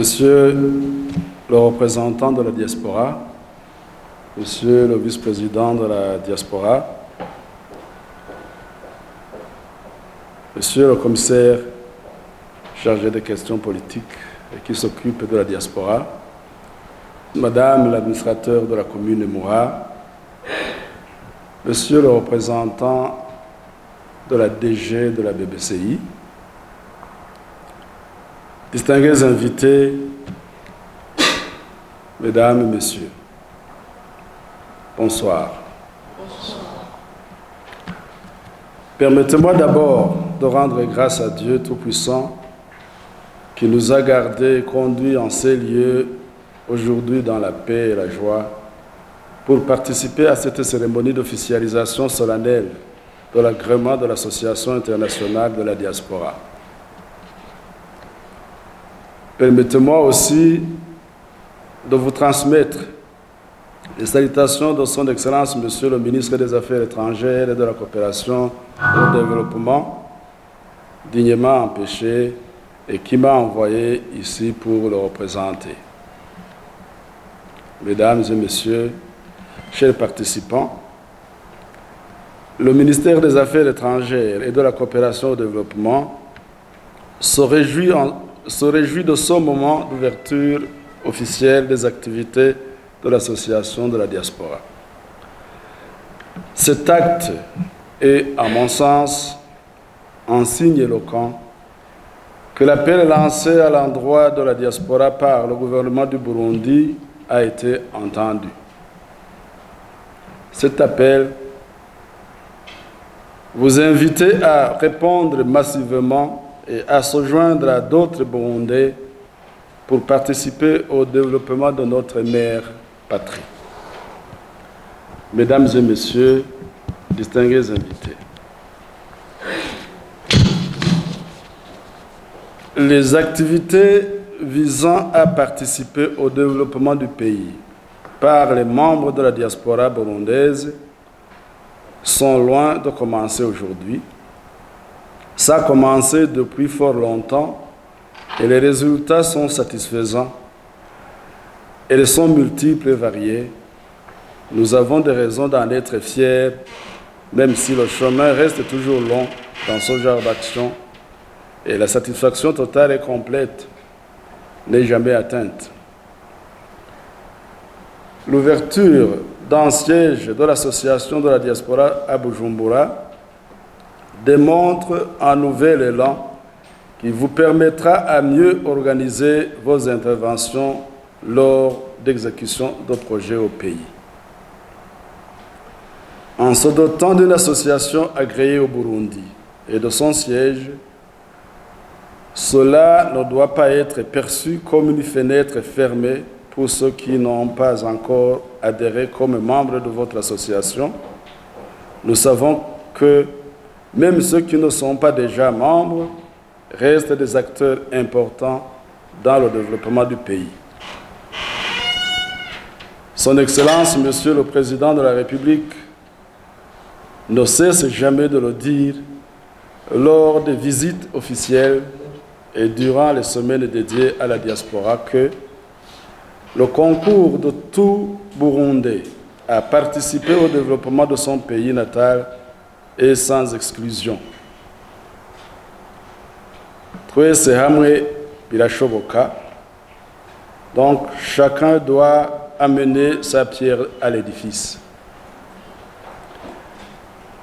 Monsieur le représentant de la diaspora, Monsieur le vice-président de la diaspora, Monsieur le commissaire chargé des questions politiques et qui s'occupe de la diaspora, Madame l'administrateur de la commune de Moura, Monsieur le représentant de la DG de la BBCI, distingués invités, Mesdames et Messieurs, bonsoir. Permettez-moi d'abord de rendre grâce à Dieu Tout-Puissant qui nous a gardés et conduits en ces lieux aujourd'hui dans la paix et la joie pour participer à cette cérémonie d'officialisation solennelle de l'agrément de l'Association internationale de la diaspora. Permettez-moi aussi de vous transmettre les salutations de son Excellence, Monsieur le ministre des Affaires étrangères et de la coopération au développement, dignement empêché et qui m'a envoyé ici pour le représenter. Mesdames et Messieurs, chers participants, le ministère des Affaires étrangères et de la coopération au développement se réjouit de ce moment d'ouverture officielle des activités de l'Association de la diaspora. Cet acte est, à mon sens, un signe éloquent que l'appel lancé à l'endroit de la diaspora par le gouvernement du Burundi a été entendu. Cet appel vous invite à répondre massivement et à se joindre à d'autres Burundais pour participer au développement de notre mère patrie. Mesdames et Messieurs, distingués invités, les activités visant à participer au développement du pays par les membres de la diaspora burundaise sont loin de commencer aujourd'hui. Ça a commencé depuis fort longtemps et les résultats sont satisfaisants. Elles sont multiples et variées. Nous avons des raisons d'en être fiers, même si le chemin reste toujours long dans ce genre d'action et la satisfaction totale et complète n'est jamais atteinte. L'ouverture d'un siège de l'Association de la diaspora à Bujumbura démontre un nouvel élan qui vous permettra à mieux organiser vos interventions lors d'exécution de projets au pays. En se dotant d'une association agréée au Burundi et de son siège, cela ne doit pas être perçu comme une fenêtre fermée pour ceux qui n'ont pas encore adhéré comme membres de votre association. Nous savons que même ceux qui ne sont pas déjà membres restent des acteurs importants dans le développement du pays. Son Excellence, Monsieur le Président de la République, ne cesse jamais de le dire lors des visites officielles et durant les semaines dédiées à la diaspora que le concours de tout Burundais à participer au développement de son pays natal est sans exclusion. Twese hamwe birashoboka. Donc chacun doit amener sa pierre à l'édifice.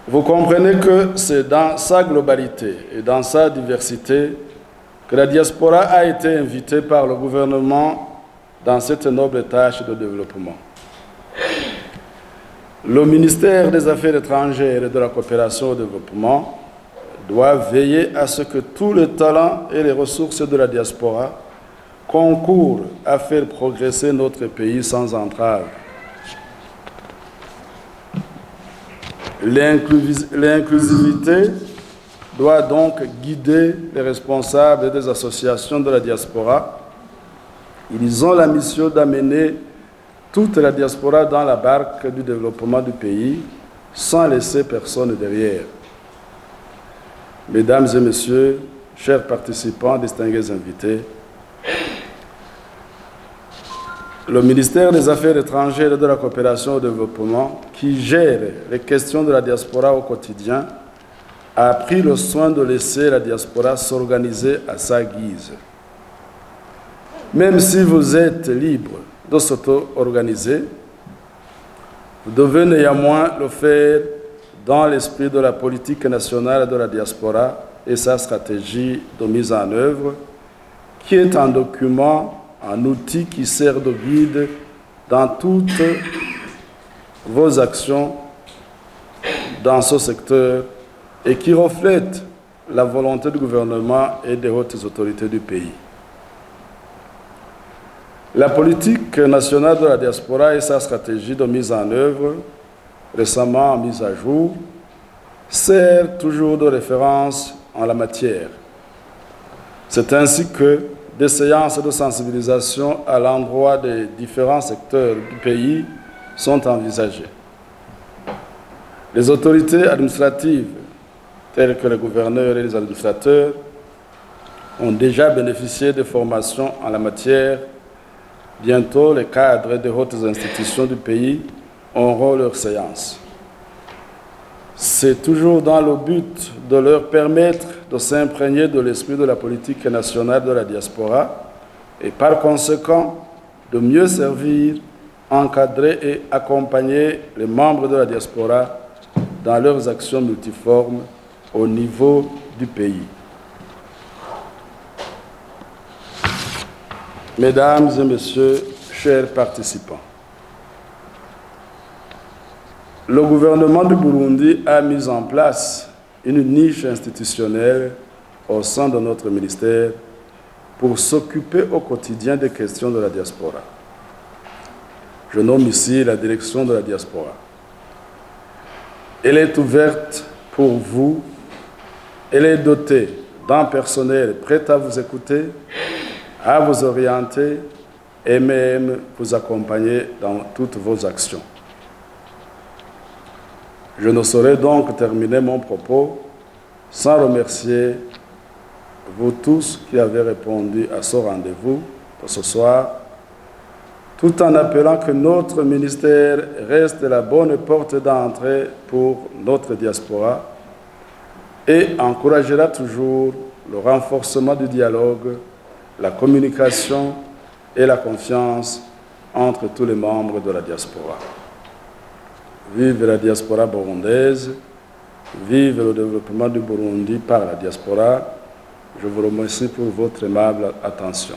Vous comprenez que c'est dans sa globalité et dans sa diversité que la diaspora a été invitée par le gouvernement dans cette noble tâche de développement. Le ministère des Affaires étrangères et de la coopération au développement doit veiller à ce que tous les talents et les ressources de la diaspora concourent à faire progresser notre pays sans entrave. L'inclusivité doit donc guider les responsables des associations de la diaspora. Ils ont la mission d'amener toute la diaspora dans la barque du développement du pays sans laisser personne derrière. Mesdames et Messieurs, chers participants, distingués invités, le ministère des Affaires étrangères et de la coopération au développement, qui gère les questions de la diaspora au quotidien, a pris le soin de laisser la diaspora s'organiser à sa guise. Même si vous êtes libre de s'auto-organiser, vous devez néanmoins le faire dans l'esprit de la politique nationale de la diaspora et sa stratégie de mise en œuvre, qui est un document, un outil qui sert de guide dans toutes vos actions dans ce secteur et qui reflète la volonté du gouvernement et des hautes autorités du pays. La politique nationale de la diaspora et sa stratégie de mise en œuvre, récemment mise à jour, sert toujours de référence en la matière. C'est ainsi que des séances de sensibilisation à l'endroit des différents secteurs du pays sont envisagées. Les autorités administratives, telles que les gouverneurs et les administrateurs, ont déjà bénéficié de formations en la matière. Bientôt, les cadres des hautes institutions du pays auront leurs séances. C'est toujours dans le but de leur permettre de s'imprégner de l'esprit de la politique nationale de la diaspora et par conséquent de mieux servir, encadrer et accompagner les membres de la diaspora dans leurs actions multiformes au niveau du pays. Mesdames et messieurs, chers participants, le gouvernement du Burundi a mis en place une niche institutionnelle au sein de notre ministère pour s'occuper au quotidien des questions de la diaspora. Je nomme ici la direction de la diaspora. Elle est ouverte pour vous, elle est dotée d'un personnel prêt à vous écouter, à vous orienter et même vous accompagner dans toutes vos actions. Je ne saurais donc terminer mon propos sans remercier vous tous qui avez répondu à ce rendez-vous de ce soir, tout en appelant que notre ministère reste la bonne porte d'entrée pour notre diaspora et encouragera toujours le renforcement du dialogue, la communication et la confiance entre tous les membres de la diaspora. Vive la diaspora burundaise, vive le développement du Burundi par la diaspora. Je vous remercie pour votre aimable attention.